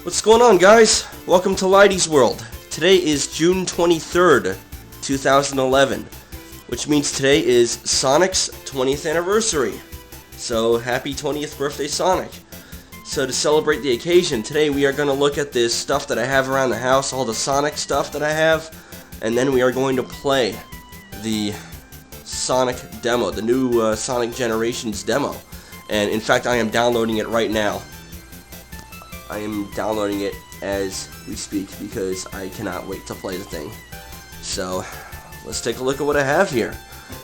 What's going on, guys? Welcome to Lighty's World. Today is June 23rd, 2011, which means today is Sonic's 20th anniversary. So, happy 20th birthday, Sonic. So, to celebrate the occasion, today we are going to look at this stuff that I have around the house, all the Sonic stuff that I have, and then we are going to play the Sonic demo, the new Sonic Generations demo. And, in fact, I am downloading it right now. I am downloading it as we speak because I cannot wait to play the thing. So, let's take a look at what I have here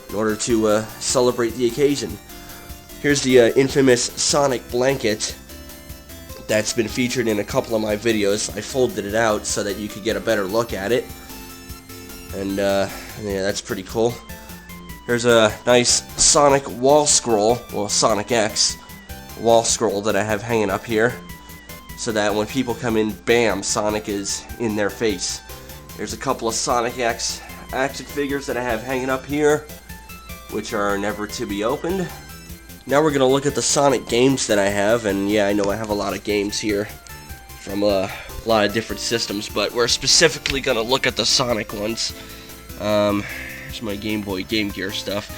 in order to celebrate the occasion. Here's the infamous Sonic blanket that's been featured in a couple of my videos. I folded it out so that you could get a better look at it. And, yeah, that's pretty cool. Here's a nice Sonic wall scroll, well, Sonic X wall scroll that I have hanging up here, so that when people come in, bam, Sonic is in their face. There's a couple of Sonic X action figures that I have hanging up here, which are never to be opened. Now we're going to look at the Sonic games that I have, and yeah, I know I have a lot of games here from a lot of different systems, but we're specifically going to look at the Sonic ones. Here's my Game Boy Game Gear stuff.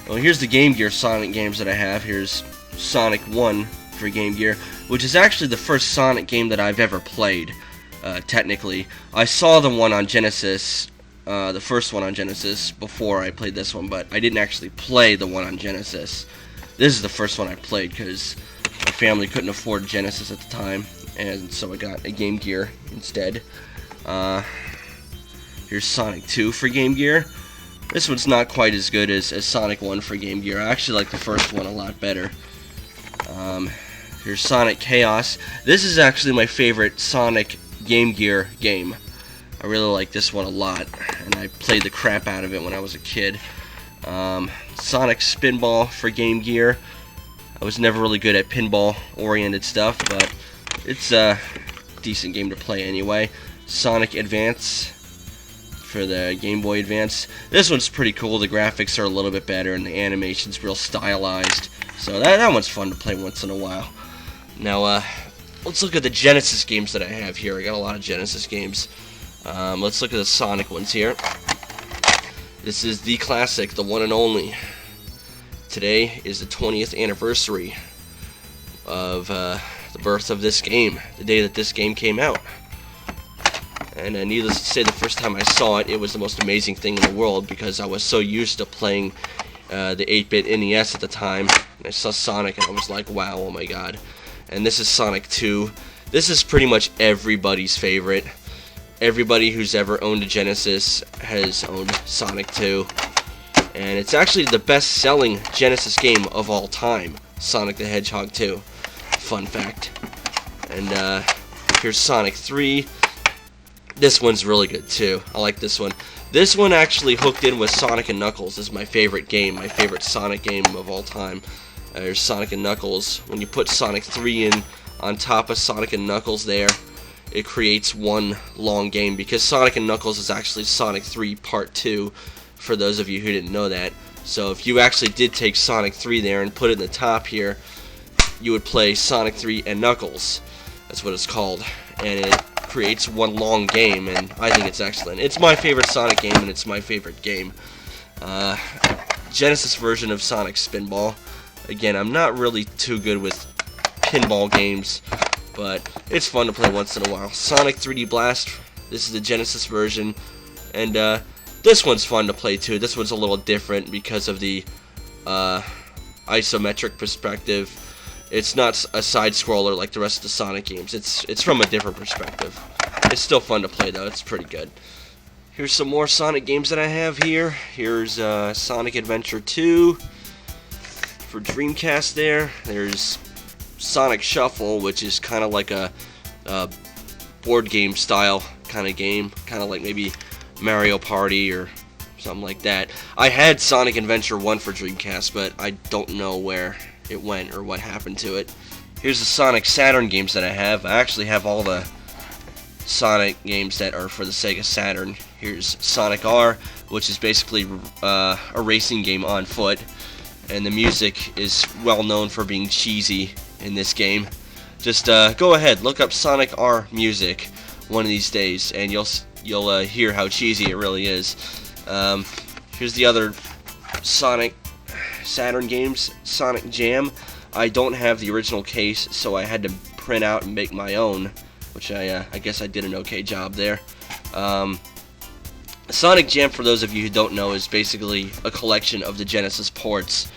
Well, here's the Game Gear Sonic games that I have. Here's Sonic 1 for Game Gear, which is actually the first Sonic game that I've ever played, technically. I saw the one on Genesis, the first one on Genesis, before I played this one, but I didn't actually play the one on Genesis. This is the first one I played, because my family couldn't afford Genesis at the time, and so I got a Game Gear instead. Here's Sonic 2 for Game Gear. This one's not quite as good as Sonic 1 for Game Gear. I actually like the first one a lot better. Here's Sonic Chaos. This is actually my favorite Sonic Game Gear game. I really like this one a lot, and I played the crap out of it when I was a kid. Sonic Spinball for Game Gear. I was never really good at pinball-oriented stuff, but it's a decent game to play anyway. Sonic Advance for the Game Boy Advance. This one's pretty cool. The graphics are a little bit better, and the animation's real stylized. So that one's fun to play once in a while. Now, let's look at the Genesis games that I have here. I got a lot of Genesis games. Let's look at the Sonic ones here. This is the classic, the one and only. Today is the 20th anniversary of the birth of this game, the day that this game came out. And needless to say, the first time I saw it, it was the most amazing thing in the world, because I was so used to playing the 8-bit NES at the time. And I saw Sonic and I was like, wow, oh my god. And this is Sonic 2. This is pretty much everybody's favorite. Everybody who's ever owned a Genesis has owned Sonic 2. And it's actually the best-selling Genesis game of all time, Sonic the Hedgehog 2. Fun fact. And here's Sonic 3. This one's really good too. I like this one. This one actually hooked in with Sonic and Knuckles. This is my favorite game, my favorite Sonic game of all time. There's Sonic and Knuckles. When you put Sonic 3 in on top of Sonic and Knuckles there, it creates one long game, because Sonic and Knuckles is actually Sonic 3 Part 2, for those of you who didn't know that. So if you actually did take Sonic 3 there and put it in the top here, you would play Sonic 3 and Knuckles. That's what it's called. And it creates one long game, and I think it's excellent. It's my favorite Sonic game, and it's my favorite game. Genesis version of Sonic Spinball. Again, I'm not really too good with pinball games, but it's fun to play once in a while. Sonic 3D Blast. This is the Genesis version, and this one's fun to play too. This one's a little different because of the isometric perspective. It's not a side-scroller like the rest of the Sonic games. It's from a different perspective. It's still fun to play, though. It's pretty good. Here's some more Sonic games that I have here. Here's Sonic Adventure 2 for Dreamcast there. There's Sonic Shuffle, which is kind of like a board game style kind of game. Kind of like maybe Mario Party or something like that. I had Sonic Adventure 1 for Dreamcast, but I don't know where it went or what happened to it. Here's the Sonic Saturn games that I have. I actually have all the Sonic games that are for the Sega Saturn. Here's Sonic R, which is basically a racing game on foot, and the music is well known for being cheesy in this game. Just go ahead, look up Sonic R Music one of these days, and you'll hear how cheesy it really is. Here's the other Sonic Saturn games, Sonic Jam. I don't have the original case, so I had to print out and make my own, which I guess I did an okay job there. Sonic Jam, for those of you who don't know, is basically a collection of the Genesis ports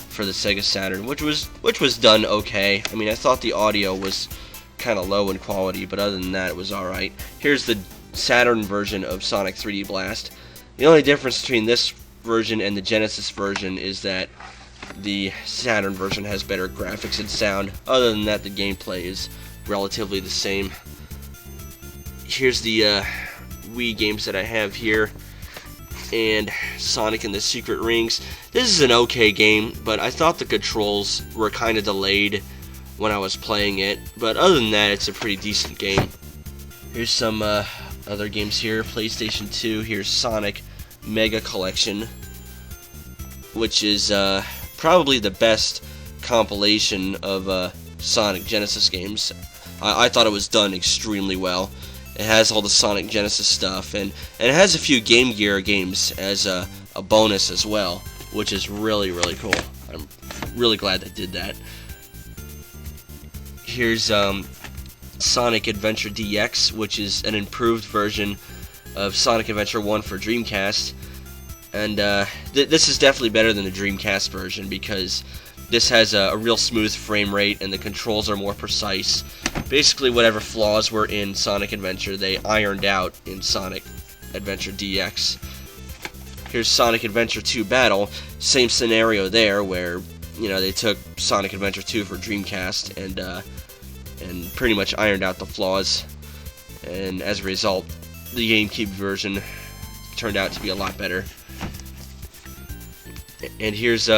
for the Sega Saturn, which was done okay. I mean, I thought the audio was kind of low in quality, but other than that, it was alright. Here's the Saturn version of Sonic 3D Blast. The only difference between this version and the Genesis version is that the Saturn version has better graphics and sound. Other than that, the gameplay is relatively the same. Here's the Wii games that I have here, and Sonic and the Secret Rings. This is an okay game, but I thought the controls were kind of delayed when I was playing it, but other than that, it's a pretty decent game. Here's some other games here. PlayStation 2, here's Sonic Mega Collection, which is probably the best compilation of Sonic Genesis games. I thought it was done extremely well. It has all the Sonic Genesis stuff, and it has a few Game Gear games as a bonus as well, which is really, really cool. I'm really glad they did that. Here's Sonic Adventure DX, which is an improved version of Sonic Adventure 1 for Dreamcast. And this is definitely better than the Dreamcast version, because this has a real smooth frame rate and the controls are more precise. Basically, whatever flaws were in Sonic Adventure, they ironed out in Sonic Adventure DX. Here's Sonic Adventure 2 Battle. Same scenario there, where they took Sonic Adventure 2 for Dreamcast and pretty much ironed out the flaws. And as a result, the GameCube version turned out to be a lot better. And here's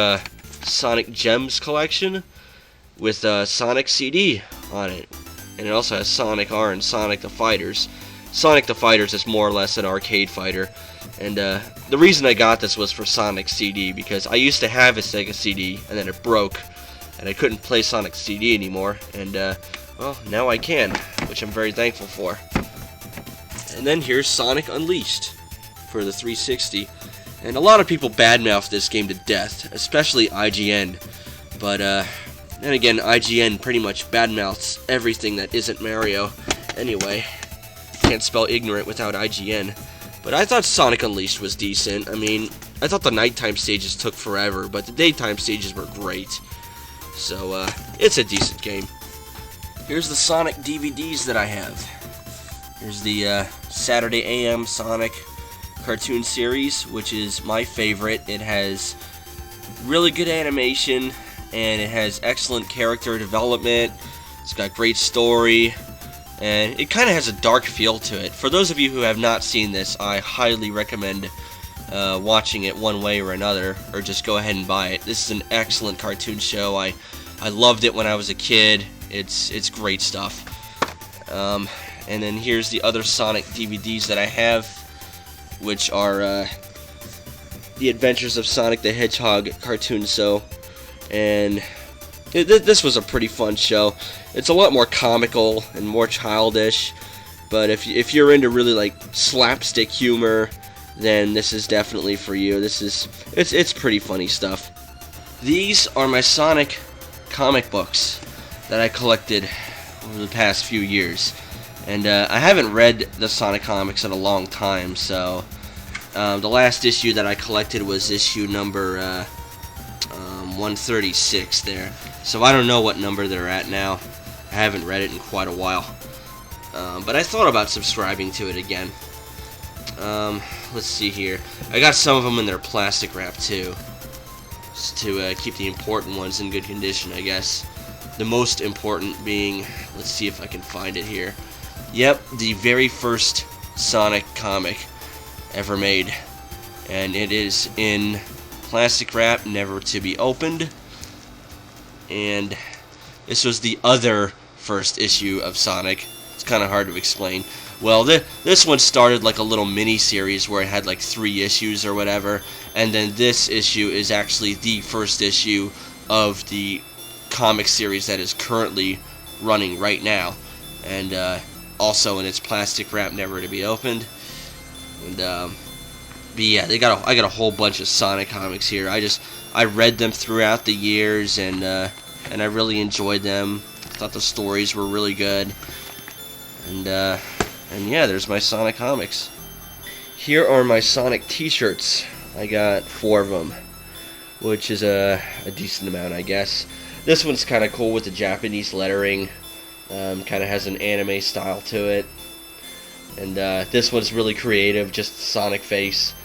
Sonic Gems collection with Sonic CD on it, and it also has Sonic R and Sonic the Fighters. Sonic the Fighters is more or less an arcade fighter, and the reason I got this was for Sonic CD, because I used to have a Sega CD and then it broke and I couldn't play Sonic CD anymore, and well, now I can, which I'm very thankful for. And then here's Sonic Unleashed for the 360. And a lot of people badmouth this game to death, especially IGN. But then again, IGN pretty much badmouths everything that isn't Mario. Anyway, can't spell ignorant without IGN. But I thought Sonic Unleashed was decent. I mean, I thought the nighttime stages took forever, but the daytime stages were great. So, it's a decent game. Here's the Sonic DVDs that I have. Here's the Saturday AM Sonic cartoon series, which is my favorite. It has really good animation, and it has excellent character development. It's got great story, and it kind of has a dark feel to it. For those of you who have not seen this, I highly recommend watching it one way or another, or just go ahead and buy it. This is an excellent cartoon show. I loved it when I was a kid. It's great stuff. And then here's the other Sonic DVDs that I have, which are the Adventures of Sonic the Hedgehog cartoon show. And this was a pretty fun show. It's a lot more comical and more childish, but if you're into really like slapstick humor, then this is definitely for you. It's pretty funny stuff. These are my Sonic comic books that I collected over the past few years. And I haven't read the Sonic comics in a long time, so the last issue that I collected was issue number 136 there. So I don't know what number they're at now. I haven't read it in quite a while. But I thought about subscribing to it again. Let's see here. I got some of them in their plastic wrap too, just to keep the important ones in good condition, I guess. The most important being, let's see if I can find it here. Yep, the very first Sonic comic ever made, and it is in plastic wrap, never to be opened. And this was the other first issue of Sonic. It's kind of hard to explain. Well, this one started like a little mini-series where it had like 3 issues or whatever, and then this issue is actually the first issue of the comic series that is currently running right now, and also in its plastic wrap, never to be opened. And but yeah, I got a whole bunch of Sonic comics here. I read them throughout the years, and I really enjoyed them. I thought the stories were really good. And yeah, there's my Sonic comics. Here are my Sonic t-shirts. I got 4 of them, which is a decent amount, I guess. This one's kind of cool with the Japanese lettering. Kind of has an anime style to it. And this one's really creative, just Sonic face.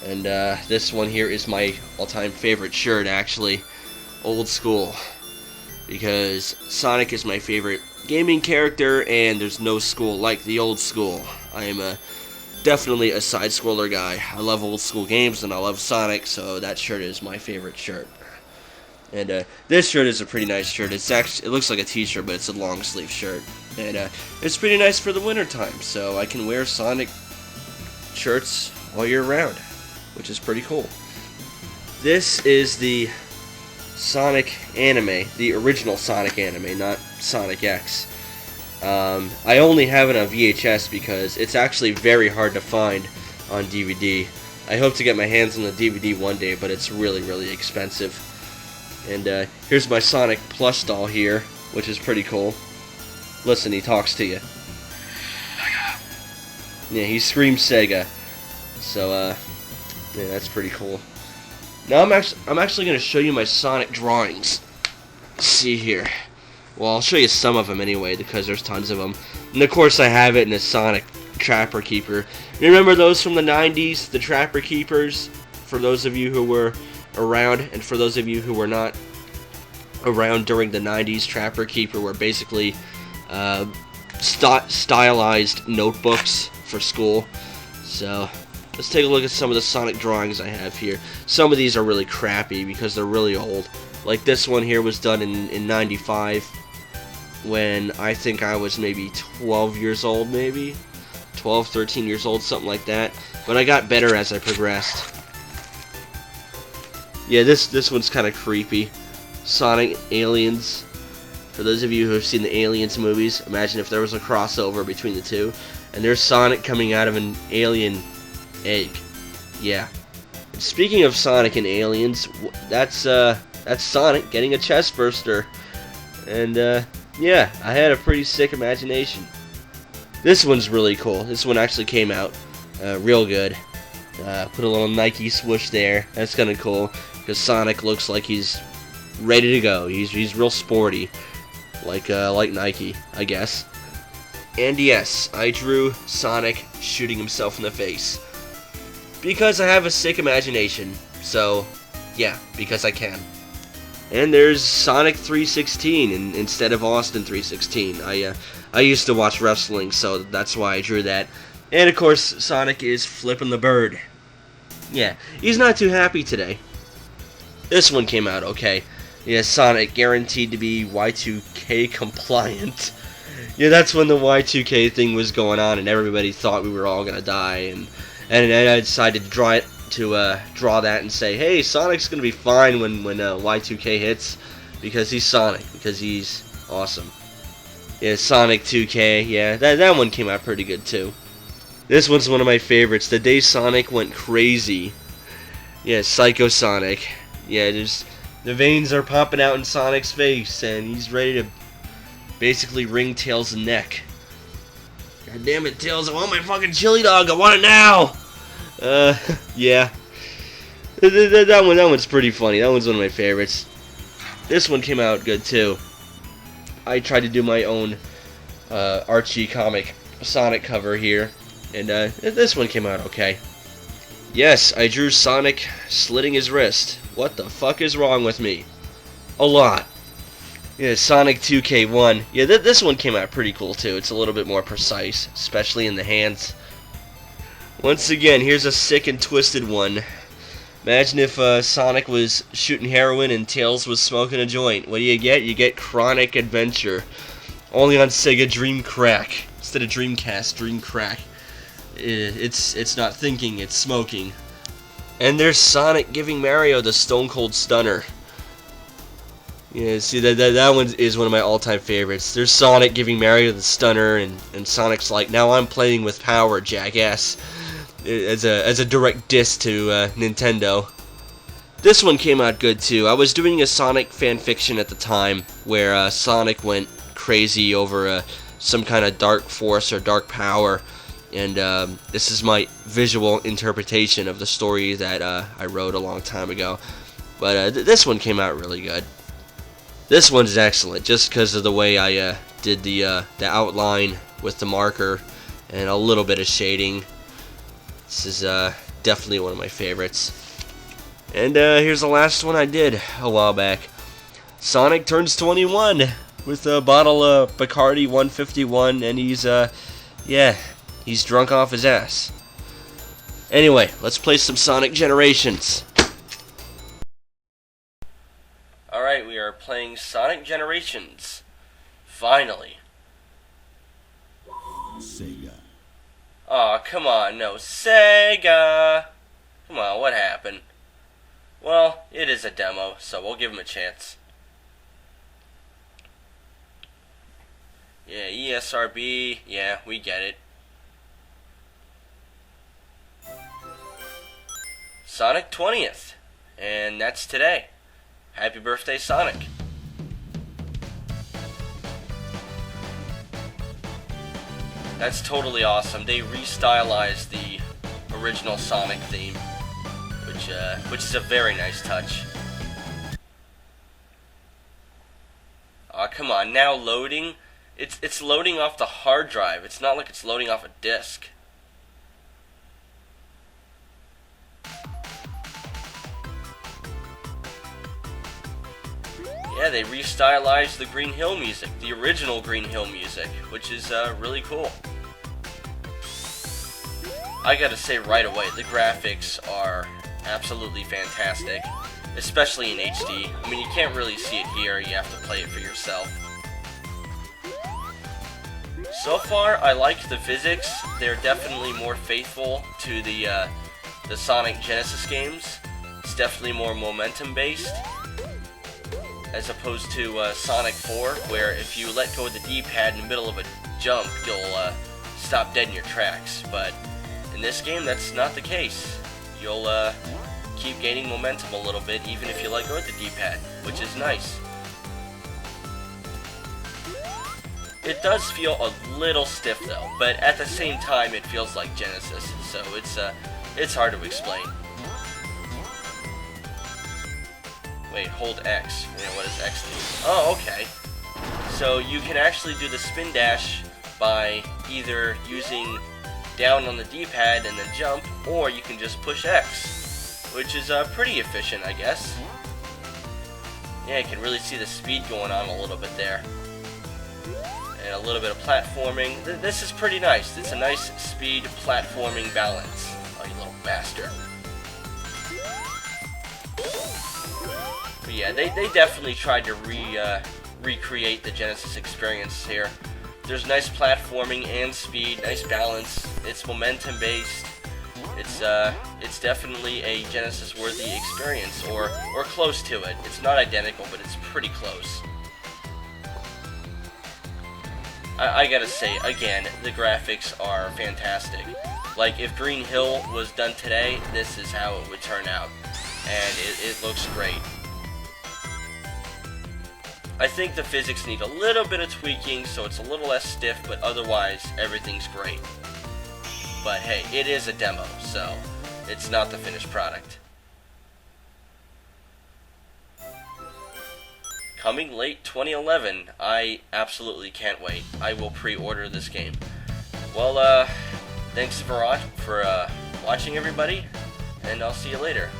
And this one here is my all-time favorite shirt, actually. Old school. Because Sonic is my favorite gaming character, and there's no school like the old school. I am definitely a side-scroller guy. I love old school games, and I love Sonic, so that shirt is my favorite shirt. And this shirt is a pretty nice shirt. It looks like a t-shirt, but it's a long sleeve shirt. And it's pretty nice for the winter time, so I can wear Sonic shirts all year round, which is pretty cool. This is the Sonic anime, the original Sonic anime, not Sonic X. I only have it on VHS because it's actually very hard to find on DVD. I hope to get my hands on the DVD one day, but it's really, really expensive. And here's my Sonic plush doll here, which is pretty cool. Listen, he talks to you. Yeah, he screams Sega. So, yeah, that's pretty cool. Now I'm actually going to show you my Sonic drawings. Let's see here. Well, I'll show you some of them anyway, because there's tons of them. And of course I have it in a Sonic Trapper Keeper. Remember those from the 90s, the Trapper Keepers? For those of you who were around, and for those of you who were not around during the 90s, Trapper Keeper were basically stylized notebooks for school. So let's take a look at some of the Sonic drawings I have here. Some of these are really crappy because they're really old. Like this one here was done in 95, when I think I was maybe 12 years old, maybe 12, 13 years old, something like that. But I got better as I progressed. Yeah, this one's kind of creepy. Sonic Aliens. For those of you who have seen the Aliens movies, imagine if there was a crossover between the two, and there's Sonic coming out of an alien egg. Yeah. Speaking of Sonic and aliens, that's Sonic getting a chest burster. And yeah, I had a pretty sick imagination. This one's really cool. This one actually came out real good. Put a little Nike swoosh there. That's kind of cool, because Sonic looks like he's ready to go. He's real sporty, like Nike, I guess. And yes, I drew Sonic shooting himself in the face, because I have a sick imagination. So yeah, because I can. And there's Sonic 316 instead of Austin 316. I used to watch wrestling, so that's why I drew that. And of course, Sonic is flipping the bird. Yeah, he's not too happy today. This one came out okay. Yeah, Sonic guaranteed to be Y2K compliant. Yeah, that's when the Y2K thing was going on, and everybody thought we were all gonna die. And I decided to draw that and say, hey, Sonic's gonna be fine when Y2K hits, because he's Sonic, because he's awesome. Yeah, Sonic 2K. Yeah, that one came out pretty good too. This one's one of my favorites. The day Sonic went crazy. Yeah, Psycho Sonic. Yeah, the veins are popping out in Sonic's face, and he's ready to basically wring Tails' neck. God damn it, Tails, I want my fucking chili dog, I want it now! Yeah. That one's pretty funny. That one's one of my favorites. This one came out good too. I tried to do my own Archie comic Sonic cover here, and this one came out okay. Yes, I drew Sonic slitting his wrist. What the fuck is wrong with me? A lot. Yeah, Sonic 2K1. Yeah, this one came out pretty cool too. It's a little bit more precise, especially in the hands. Once again, here's a sick and twisted one. Imagine if Sonic was shooting heroin and Tails was smoking a joint. What do you get? You get Chronic Adventure. Only on Sega Dream Crack. Instead of Dreamcast, Dream Crack. It's not thinking, it's smoking. And there's Sonic giving Mario the Stone Cold Stunner. Yeah, see that one is one of my all-time favorites. There's Sonic giving Mario the stunner, and Sonic's like, "Now I'm playing with power, jackass," as a direct diss to Nintendo. This one came out good too. I was doing a Sonic fanfiction at the time where Sonic went crazy over some kind of dark force or dark power, and this is my visual interpretation of the story that I wrote a long time ago. But this one came out really good. This one's excellent just because of the way I did the outline with the marker and a little bit of shading. This is definitely one of my favorites. And here's the last one I did a while back. Sonic turns 21 with a bottle of Bacardi 151, and he's drunk off his ass. Anyway, let's play some Sonic Generations. Alright, we are playing Sonic Generations. Finally. Sega. Aw, come on, no. Sega! Come on, what happened? Well, it is a demo, so we'll give him a chance. Yeah, ESRB, yeah, we get it. Sonic 20th, and that's today. Happy birthday, Sonic. That's totally awesome. They restylized the original Sonic theme, which is a very nice touch. Aw, come on, now loading? It's loading off the hard drive. It's not like it's loading off a disk. Yeah, they restylized the Green Hill music, the original Green Hill music, which is really cool. I gotta say right away, the graphics are absolutely fantastic, especially in HD. I mean, you can't really see it here, you have to play it for yourself. So far, I like the physics. They're definitely more faithful to the Sonic Genesis games. It's definitely more momentum-based, as opposed to Sonic 4, where if you let go of the D-pad in the middle of a jump, you'll stop dead in your tracks. But in this game, that's not the case. You'll keep gaining momentum a little bit, even if you let go of the D-pad, which is nice. It does feel a little stiff though, but at the same time, it feels like Genesis, so it's hard to explain. Wait, hold X. You know, what does X do? Oh, okay. So you can actually do the spin dash by either using down on the D-pad and then jump, or you can just push X, which is pretty efficient, I guess. Yeah, you can really see the speed going on a little bit there. And a little bit of platforming. This is pretty nice. It's a nice speed platforming balance. Oh, you little bastard. But yeah, they definitely tried to recreate the Genesis experience here. There's nice platforming and speed, nice balance. It's momentum based. It's definitely a Genesis worthy experience, or close to it. It's not identical, but it's pretty close. I gotta say, again, the graphics are fantastic. Like, if Green Hill was done today, this is how it would turn out. And it looks great. I think the physics need a little bit of tweaking, so it's a little less stiff, but otherwise, everything's great. But hey, it is a demo, so it's not the finished product. Coming late 2011. I absolutely can't wait. I will pre-order this game. Well, thanks for watching, everybody, and I'll see you later.